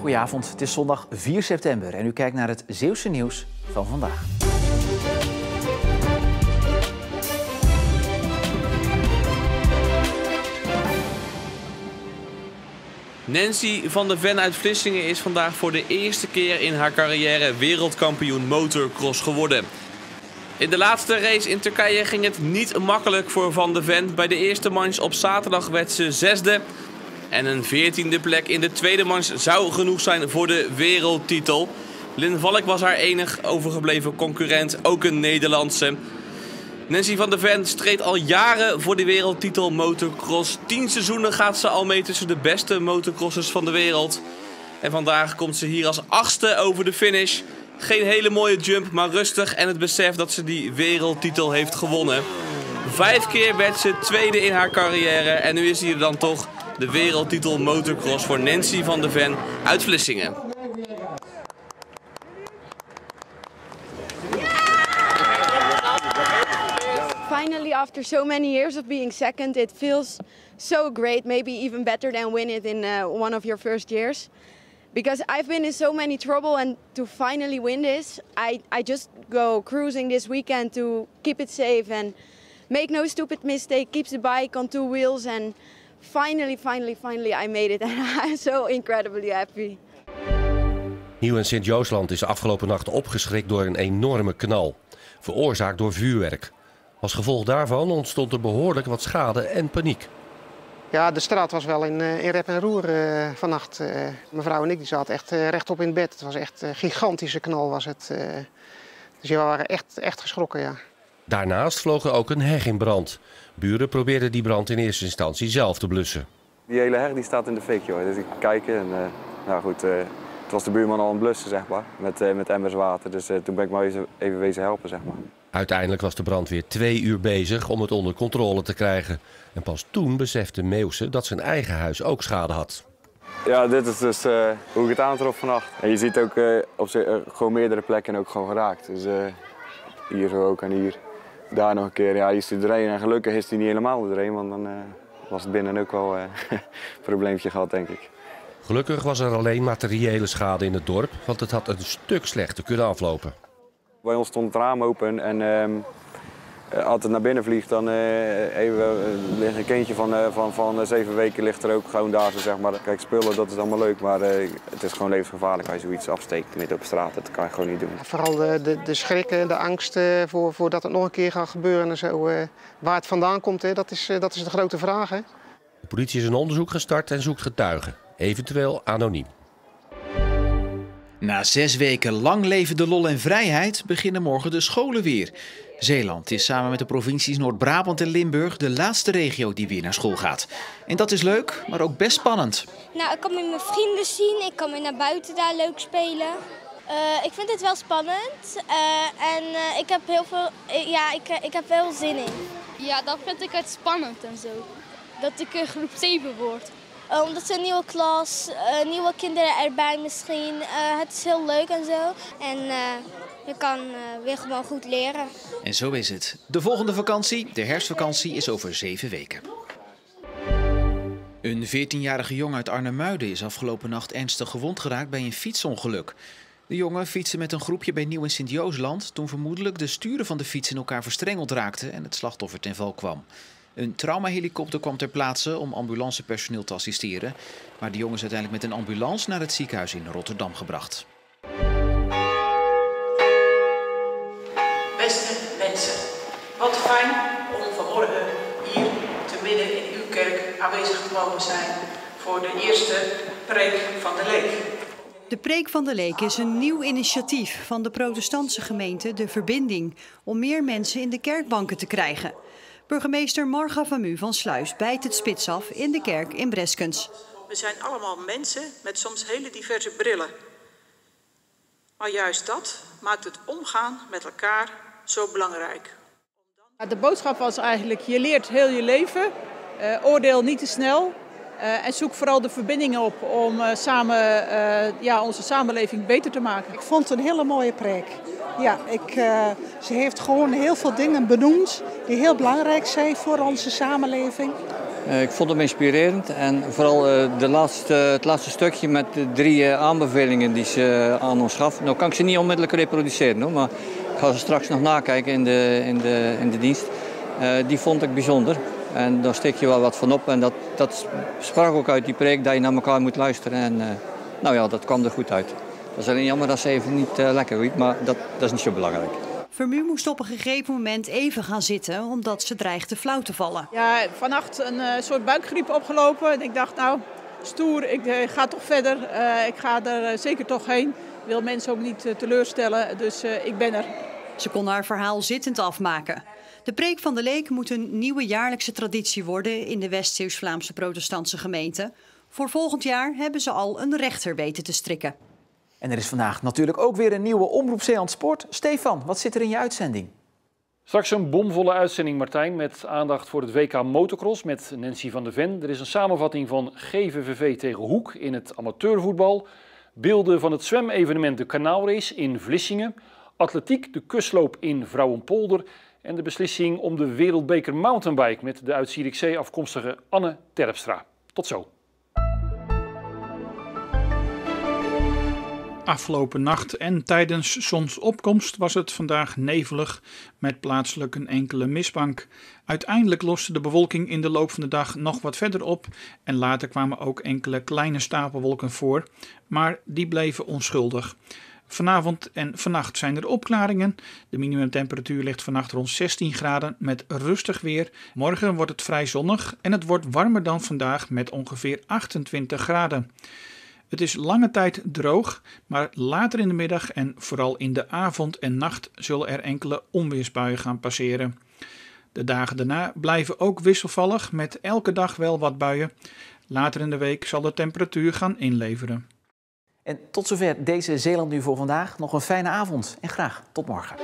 Goedenavond, het is zondag 4 september en u kijkt naar het Zeeuwse nieuws van vandaag. Nancy van der Ven uit Vlissingen is vandaag voor de eerste keer in haar carrière wereldkampioen motocross geworden. In de laatste race in Turkije ging het niet makkelijk voor Van der Ven. Bij de eerste manche op zaterdag werd ze zesde. En een 14e plek in de tweede manche zou genoeg zijn voor de wereldtitel. Lynn Valk was haar enig overgebleven concurrent, ook een Nederlandse. Nancy van der Ven streed al jaren voor de wereldtitel motocross. 10 seizoenen gaat ze al mee tussen de beste motocrossers van de wereld. En vandaag komt ze hier als 8e over de finish. Geen hele mooie jump, maar rustig en het besef dat ze die wereldtitel heeft gewonnen. 5 keer werd ze tweede in haar carrière en nu is hier dan toch de wereldtitel motocross voor Nancy van der Ven uit Vlissingen. Finally, after so many years of being second, it feels so great, maybe even better than win it in one of your first years. Because I've been in so many trouble, and to finally win this, I just go cruising this weekend to keep it safe and make no stupid mistake, keep the bike on 2 wheels, and finally I made it and I'm so incredibly happy. Nieuw- en Sint-Joosland is afgelopen nacht opgeschrikt door een enorme knal, veroorzaakt door vuurwerk. Als gevolg daarvan ontstond er behoorlijk wat schade en paniek. Ja, de straat was wel in rep en roer vannacht. Mevrouw en ik die zaten echt rechtop in bed. Het was echt een gigantische knal was het. Dus we waren echt geschrokken, ja. Daarnaast vloog er ook een heg in brand. Buren probeerden die brand in eerste instantie zelf te blussen. Die hele heg die staat in de fik, joh. Dus ik kijk en nou goed, het was de buurman al aan het blussen, zeg maar, met emmers water. Dus toen ben ik maar even wezen helpen, zeg maar. Uiteindelijk was de brandweer 2 uur bezig om het onder controle te krijgen. En pas toen besefte Meeuwse dat zijn eigen huis ook schade had. Ja, dit is dus hoe ik het aantrof vannacht. En je ziet ook gewoon meerdere plekken ook gewoon geraakt. Dus hier zo ook en hier. Daar nog een keer. Ja, hier is hij doorheen en gelukkig is hij niet helemaal doorheen, want dan was het binnen ook wel een probleempje gehad, denk ik. Gelukkig was er alleen materiële schade in het dorp, want het had een stuk slechter kunnen aflopen. Bij ons stond het raam open en als het naar binnen vliegt, dan ligt een kindje van 7 weken ligt er ook gewoon daar. Zeg maar. Kijk, spullen, dat is allemaal leuk, maar het is gewoon levensgevaarlijk als je zoiets afsteekt midden op straat. Dat kan je gewoon niet doen. Vooral de schrik en de angst voor dat het nog een keer gaat gebeuren en zo. Waar het vandaan komt, dat is de grote vraag. Hè? De politie is een onderzoek gestart en zoekt getuigen, eventueel anoniem. Na 6 weken lang leven de lol en vrijheid beginnen morgen de scholen weer. Zeeland is samen met de provincies Noord-Brabant en Limburg de laatste regio die weer naar school gaat. En dat is leuk, maar ook best spannend. Nou, ik kan met mijn vrienden zien, ik kan weer naar buiten daar leuk spelen. Ik vind het wel spannend en ik heb ik heb wel zin in. Ja, dan vind ik het spannend en zo. Dat ik groep 7 word. Omdat het een nieuwe klas, nieuwe kinderen erbij misschien. Het is heel leuk en zo. En je kan weer gewoon goed leren. En zo is het. De volgende vakantie, de herfstvakantie, is over 7 weken. Een 14-jarige jongen uit Arnhemuiden is afgelopen nacht ernstig gewond geraakt bij een fietsongeluk. De jongen fietste met een groepje bij Nieuw- en Sint-Joosland toen vermoedelijk de sturen van de fiets in elkaar verstrengeld raakten en het slachtoffer ten val kwam. Een traumahelikopter kwam ter plaatse om ambulancepersoneel te assisteren, maar de jongen is uiteindelijk met een ambulance naar het ziekenhuis in Rotterdam gebracht. Beste mensen, wat fijn om vanmorgen hier te midden in uw kerk aanwezig te mogen zijn voor de eerste preek van de Leek. De Preek van de Leek is een nieuw initiatief van de protestantse gemeente De Verbinding om meer mensen in de kerkbanken te krijgen. Burgemeester Marga van Mu van Sluis bijt het spits af in de kerk in Breskens. We zijn allemaal mensen met soms hele diverse brillen. Maar juist dat maakt het omgaan met elkaar zo belangrijk. De boodschap was eigenlijk, je leert heel je leven, oordeel niet te snel en zoek vooral de verbindingen op om samen onze samenleving beter te maken. Ik vond het een hele mooie preek. Ja, ze heeft gewoon heel veel dingen benoemd die heel belangrijk zijn voor onze samenleving. Ik vond hem inspirerend en vooral het laatste stukje met de 3 aanbevelingen die ze aan ons gaf. Nou kan ik ze niet onmiddellijk reproduceren hoor, maar ik ga ze straks nog nakijken in de dienst. Die vond ik bijzonder en daar steek je wel wat van op en dat sprak ook uit die preek dat je naar elkaar moet luisteren en nou ja, dat kwam er goed uit. Dat is alleen jammer dat ze even niet lekker liep, maar dat is niet zo belangrijk. Vermu moest op een gegeven moment even gaan zitten, omdat ze dreigde flauw te vallen. Ja, vannacht een soort buikgriep opgelopen. En ik dacht, nou, stoer, ik ga toch verder. Ik ga er zeker toch heen. Ik wil mensen ook niet teleurstellen, dus ik ben er. Ze kon haar verhaal zittend afmaken. De preek van de Leek moet een nieuwe jaarlijkse traditie worden in de West-Zeeuws-Vlaamse protestantse gemeente. Voor volgend jaar hebben ze al een rechter weten te strikken. En er is vandaag natuurlijk ook weer een nieuwe Omroep Zeeland Sport. Stefan, wat zit er in je uitzending? Straks een bomvolle uitzending, Martijn, met aandacht voor het WK Motocross met Nancy van der Ven. Er is een samenvatting van GVVV tegen Hoek in het amateurvoetbal. Beelden van het zwemevenement de Kanaalrace in Vlissingen. Atletiek, de kusloop in Vrouwenpolder. En de beslissing om de Wereldbeker Mountainbike met de uit Zierikzee afkomstige Anne Terpstra. Tot zo. Afgelopen nacht en tijdens zonsopkomst was het vandaag nevelig met plaatselijk een enkele mistbank. Uiteindelijk loste de bewolking in de loop van de dag nog wat verder op en later kwamen ook enkele kleine stapelwolken voor, maar die bleven onschuldig. Vanavond en vannacht zijn er opklaringen. De minimumtemperatuur ligt vannacht rond 16 graden met rustig weer. Morgen wordt het vrij zonnig en het wordt warmer dan vandaag met ongeveer 28 graden. Het is lange tijd droog, maar later in de middag en vooral in de avond en nacht zullen er enkele onweersbuien gaan passeren. De dagen daarna blijven ook wisselvallig met elke dag wel wat buien. Later in de week zal de temperatuur gaan inleveren. En tot zover deze Zeeland Nu voor vandaag. Nog een fijne avond en graag tot morgen.